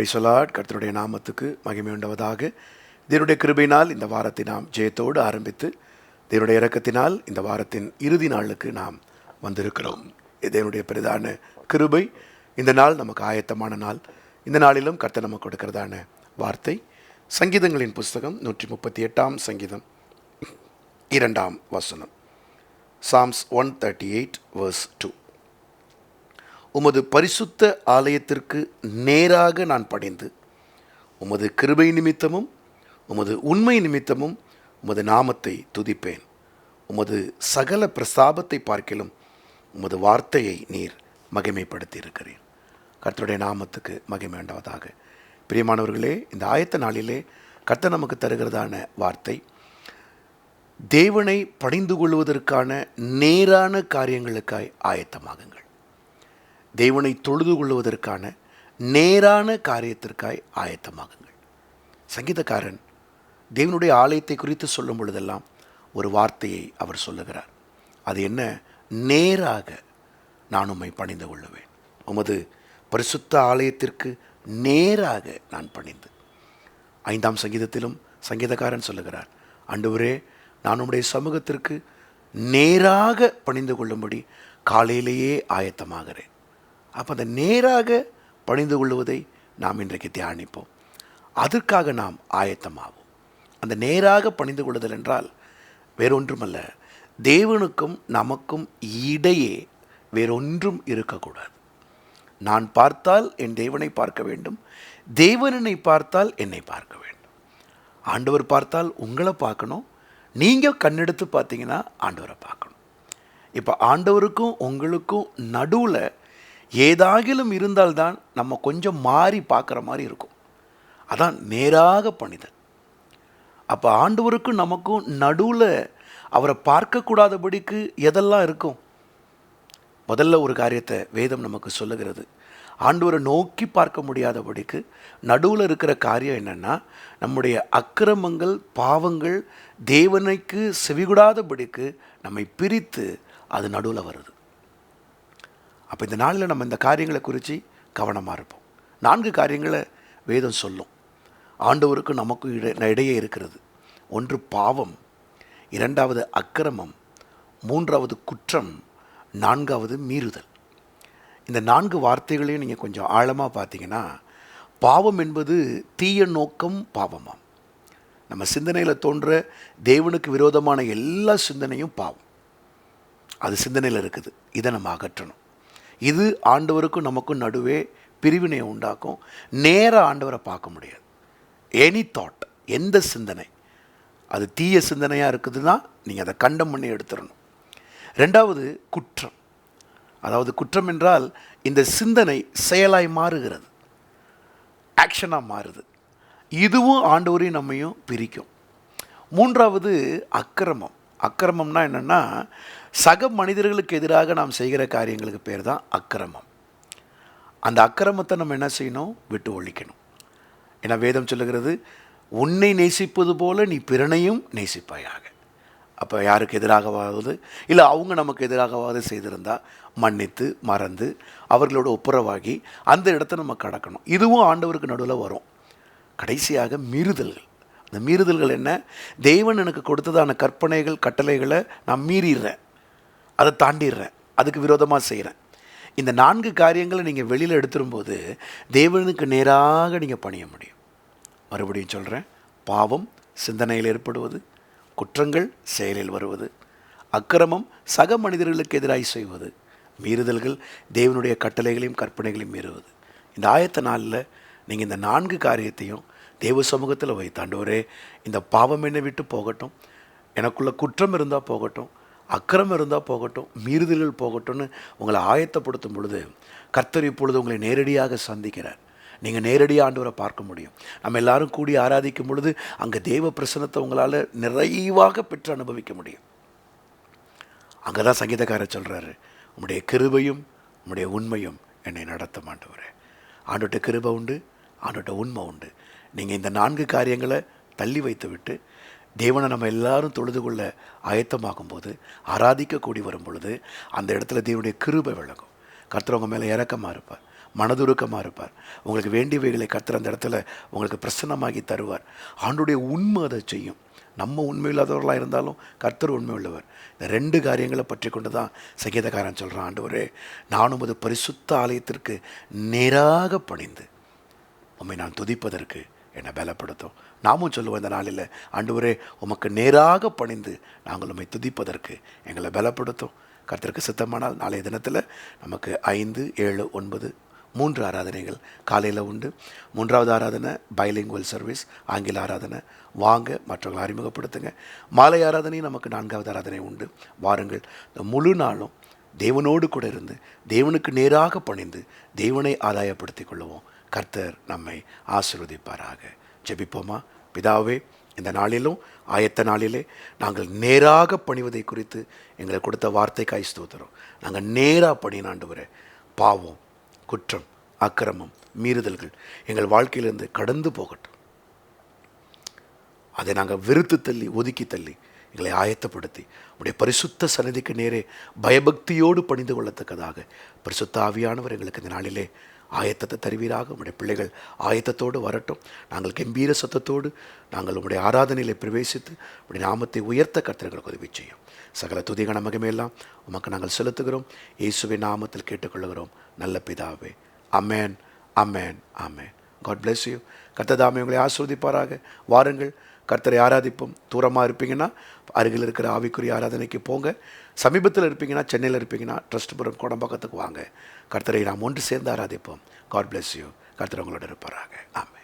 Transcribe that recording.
Praise the Lord. கர்த்தருடைய நாமத்துக்கு மகிமை உண்டாவதாக. தேவனுடைய கிருபையினால் இந்த வாரத்தை நாம் ஜெயத்தோடு ஆரம்பித்து தேவனுடைய இரக்கத்தினால் இந்த வாரத்தின் இறுதி நாளுக்கு நாம் வந்திருக்கிறோம். தேவனுடைய பிரதான கிருபை. இந்த நாள் நமக்கு ஆயத்தமான நாள். இந்த நாளிலும் கர்த்தர் நமக்கு கொடுக்கிறதான வார்த்தை சங்கீதங்களின் புஸ்தகம் 138 சங்கீதம் 2 வசனம். Psalms 138 verse 2. உமது பரிசுத்த ஆலயத்திற்கு நேராக நான் பணிந்து உமது கிருபை நிமித்தமும் உமது உண்மை நிமித்தமும் உமது நாமத்தை துதிப்பேன். உமது சகல பிரஸ்தாபத்தை பார்க்கிலும் உமது வார்த்தையை நீர் மகிமைப்படுத்தி இருக்கிறேன். கர்த்தருடைய நாமத்துக்கு மகிமை உண்டாவதாக. பிரியமானவர்களே, இந்த ஆயத்த நாளிலே கர்த்தர் நமக்கு தருகிறதான வார்த்தை, தேவனை பணிந்து கொள்வதற்கான நேரான காரியங்களுக்காய் ஆயத்தமாகுங்கள். தேவனை தொழுது கொள்வதற்கான நேரான காரியத்திற்காய் ஆயத்தமாகுங்கள். சங்கீதக்காரன் தேவனுடைய ஆலயத்தை குறித்து சொல்லும் பொழுதெல்லாம் ஒரு வார்த்தையை அவர் சொல்லுகிறார். அது என்ன? நேராக நான் உம்மை பணிந்து கொள்ளுவேன். உமது பரிசுத்த ஆலயத்திற்கு நேராக நான் பணிந்து. 5 சங்கீதத்திலும் சங்கீதக்காரன் சொல்லுகிறார், ஆண்டவரே, நான் உம்முடைய சமூகத்திற்கு நேராக பணிந்து கொள்ளும்படி காலையிலேயே ஆயத்தமாகிறேன். அப்போ அந்த நேராக பணிந்து கொள்வதை நாம் இன்றைக்கு தியானிப்போம். அதற்காக நாம் ஆயத்தமாவோம். அந்த நேராக பணிந்து கொள்ளுதல் என்றால் வேறொன்றுமல்ல, தேவனுக்கும் நமக்கும் இடையே வேறொன்றும் இருக்கக்கூடாது. நான் பார்த்தால் என் தேவனை பார்க்க வேண்டும், தேவன் என்னை பார்த்தால் என்னை பார்க்க வேண்டும். ஆண்டவர் பார்த்தால் உங்களை பார்க்கணும், நீங்கள் கண்ணெடுத்து பார்த்தீங்கன்னா ஆண்டவரை பார்க்கணும். இப்போ ஆண்டவருக்கும் உங்களுக்கும் நடுவில் ஏதாகிலும் இருந்தால்தான் நம்ம கொஞ்சம் மாறி பார்க்குற மாதிரி இருக்கும். அதான் நேராக பணிதல். அப்போ ஆண்டவருக்கும் நமக்கும் நடுவில் அவரை பார்க்கக்கூடாதபடிக்கு எதெல்லாம் இருக்கும்? முதல்ல ஒரு காரியத்தை வேதம் நமக்கு சொல்லுகிறது. ஆண்டவரை நோக்கி பார்க்க முடியாதபடிக்கு நடுவில் இருக்கிற காரியம் என்னென்னா, நம்முடைய அக்கிரமங்கள் பாவங்கள் தேவனுக்கு செவிகூடாதபடிக்கு நம்மை பிரித்து அது நடுவில் வருது. அப்போ இந்த நாளில் நம்ம இந்த காரியங்களை குறித்து கவனமாக இருப்போம். 4 காரியங்களை வேதம் சொல்லும் ஆண்டவருக்கு நமக்கும் இடையே இருக்கிறது. 1 பாவம், 2 அக்கிரமம், 3 குற்றம், 4 மீறுதல். இந்த 4 வார்த்தைகளையும் நீங்கள் கொஞ்சம் ஆழமாக பார்த்தீங்கன்னா, பாவம் என்பது தீய நோக்கம் பாவமாம். நம்ம சிந்தனையில் தோன்ற தேவனுக்கு விரோதமான எல்லா சிந்தனையும் பாவம். அது சிந்தனையில் இருக்குது. இதை நம்ம அகற்றணும். இது ஆண்டவருக்கும் நமக்கும் நடுவே பிரிவினை உண்டாக்கும். நேராக ஆண்டவரை பார்க்க முடியாது. எனி தாட், எந்த சிந்தனை அது தீய சிந்தனையாக இருக்குதுன்னா நீங்கள் அதை கண்டம் பண்ணி எடுத்துடணும். 2 குற்றம். அதாவது குற்றம் என்றால் இந்த சிந்தனை செயலாய் மாறுகிறது, ஆக்ஷனாக மாறுது. இதுவும் ஆண்டவரையும் நம்மையும் பிரிக்கும். 3 அக்கிரமம். அக்கிரமம்னா என்னென்னா, சக மனிதர்களுக்கு எதிராக நாம் செய்கிற காரியங்களுக்கு பேர் தான் அக்கிரமம். அந்த அக்கிரமத்தை நம்ம என்ன செய்யணும்? விட்டு ஒழிக்கணும். ஏன்னா வேதம் சொல்லுகிறது, உன்னை நேசிப்பது போல நீ பிறனையும் நேசிப்பாயாக. அப்போ யாருக்கு எதிராகவாவது இல்லை அவங்க நமக்கு எதிராகவாவது செய்திருந்தால் மன்னித்து மறந்து அவர்களோட ஒப்புரவாகி அந்த இடத்த நம்ம கடக்கணும். இதுவும் ஆண்டவருக்கு நடுவில் வரும். கடைசியாக மீறுதல்கள். அந்த மீறுதல்கள் என்ன? தேவன் எனக்கு கொடுத்ததான கற்பனைகள் கட்டளைகளை நான் மீறிடுறேன், அதை தாண்டிடுறேன், அதுக்கு விரோதமாக செய்கிறேன். இந்த 4 காரியங்களை நீங்கள் வெளியில் எடுத்துரும்போது தேவனுக்கு நேராக நீங்கள் பணிய முடியும். மறுபடியும் சொல்கிறேன், பாவம் சிந்தனையில் ஏற்படுவது, குற்றங்கள் செயலில் வருவது, அக்கிரமம் சக மனிதர்களுக்கு எதிராக செய்வது, மீறுதல்கள் தேவனுடைய கட்டளைகளையும் கற்பனைகளையும் மீறுவது. இந்த ஆயத்த நாளில் நீங்கள் இந்த 4 காரியத்தையும் தேவ சமூகத்தில் வைத்து, ஆண்டவரே, இந்த பாவம் என்னை விட்டு போகட்டும், எனக்குள்ள குற்றம் இருந்தால் போகட்டும், அக்கிரமம் இருந்தால் போகட்டும், மீறுதல்கள் போகட்டும்னு உங்களை ஆயத்தப்படுத்தும் பொழுது கர்த்தர் இப்பொழுது உங்களை நேரடியாக சந்திக்கிறார். நீங்கள் நேரடியாக ஆண்டவரை பார்க்க முடியும். நம்ம எல்லாரும் கூடி ஆராதிக்கும் பொழுது அங்கே தேவ பிரசன்னத்தை உங்களால் நிறைவாக பெற்று அனுபவிக்க முடியும். அங்கே தான் சங்கீதக்காரர் சொல்கிறாரு, உம்முடைய கிருபையும் உம்முடைய உண்மையும் என்னை நடத்த மாட்டவரே. ஆண்டோட்ட கிருபை உண்டு, ஆண்டோட்ட உண்மை உண்டு. நீங்கள் இந்த 4 காரியங்களை தள்ளி வைத்து விட்டு தேவனை நம்ம எல்லாரும் தொழுது கொள்ள ஆயத்தமாகும் போது, ஆராதிக்க கூடி வரும் பொழுது அந்த இடத்துல தேவனுடைய கிருபை விளங்கும். கர்த்தர் உங்கள் மேலே இரக்கமாக இருப்பார், மனதுருக்கமாக இருப்பார். உங்களுக்கு வேண்டியவைகளை கர்த்தர் அந்த இடத்துல உங்களுக்கு பிரசன்னமாகி தருவார். ஆண்டுடைய உண்மை அதை செய்யும். நம்ம உண்மை இல்லாதவர்களாக இருந்தாலும் கர்த்தர் உண்மை உள்ளவர். இந்த 2 காரியங்களை பற்றி கொண்டு தான் சங்கீதக்காரன் சொல்கிறான், ஆண்டவரே நான் உமது பரிசுத்த ஆலயத்திற்கு நேராக பணிந்து உம்மை நான் துதிப்பதற்கு என்னை பலப்படுத்தும். நாமும் சொல்லுவோம் இந்த நாளில், ஆண்டவரே உமக்கு நேராக பணிந்து நாங்கள் உம்மை துதிப்பதற்கு எங்களை பலப்படுத்தும். கர்த்தருக்கு சித்தமானால் நாளைய தினத்தில் நமக்கு 5, 7, 9 3 ஆராதனைகள் காலையில் உண்டு. 3வது ஆராதனை பைலிங்குவல் சர்வீஸ், ஆங்கில ஆராதனை. வாங்க, மற்றவங்களை அறிமுகப்படுத்துங்க. மாலை ஆராதனை நமக்கு 4வது ஆராதனை உண்டு. வாருங்கள். இந்த முழு நாளும் தேவனோடு கூட இருந்து தேவனுக்கு நேராக பணிந்து தேவனை ஆதாயப்படுத்தி கொள்ளுவோம். கர்த்தர் நம்மை ஆசீர்வதிப்பாராக. ஜெபிப்போமா? பிதாவே, இந்த நாளிலும் ஆயத்த நாளிலே நாங்கள் நேராக பணிவதை குறித்து எங்களை கொடுத்த வார்த்தைக்காய் ஸ்தோத்திரம். நாங்கள் நேராக பணினாண்டு பாவம், குற்றம், அக்கிரமம், மீறுதல்கள் எங்கள் வாழ்க்கையிலிருந்து கடந்து போகட்டும். அதை நாங்கள் வெறுத்து தள்ளி ஒதுக்கி தள்ளி எங்களை ஆயத்தப்படுத்தி உடைய பரிசுத்த சந்நிதிக்கு நேரே பயபக்தியோடு பணிந்து கொள்ளத்தக்கதாக பரிசுத்த ஆவியானவர் எங்களுக்கு இந்த நாளிலே ஆயத்தத்தை தருவீராக. உடைய பிள்ளைகள் ஆயத்தத்தோடு வரட்டும். நாங்கள் கம்பீர சத்தத்தோடு நாங்கள் உங்களுடைய ஆராதனையிலே பிரவேசித்து உடைய நாமத்தை உயர்த்த கர்த்தர்களுக்கு உதவி செய்யும். சகல துதிகன மகிமையெல்லாம் உமக்கு நாங்கள் செலுத்துகிறோம். இயேசுவின் நாமத்தில் கேட்டுக்கொள்கிறோம் நல்ல பிதாவே. Amen, amen, amen. God bless you. கர்த்தர் தாமே உங்களை ஆசீர்வதிப்பாராக. வாருங்கள், கர்த்தரை ஆராதிப்போம். தூரமாக இருப்பீங்கன்னா அருகில் இருக்கிற ஆவிக்குரிய ஆராதனைக்கு போங்க. சமீபத்தில் இருப்பீங்கன்னா, சென்னையில் இருப்பீங்கன்னா ட்ரஸ்ட்புரம் கோடம்பாக்கத்துக்கு வாங்க. கர்த்தரை நாம் ஒன்று சேர்ந்து ஆராதிப்போம். God bless you. கர்த்தர் உங்களோட இருப்பாராக. ஆமென்.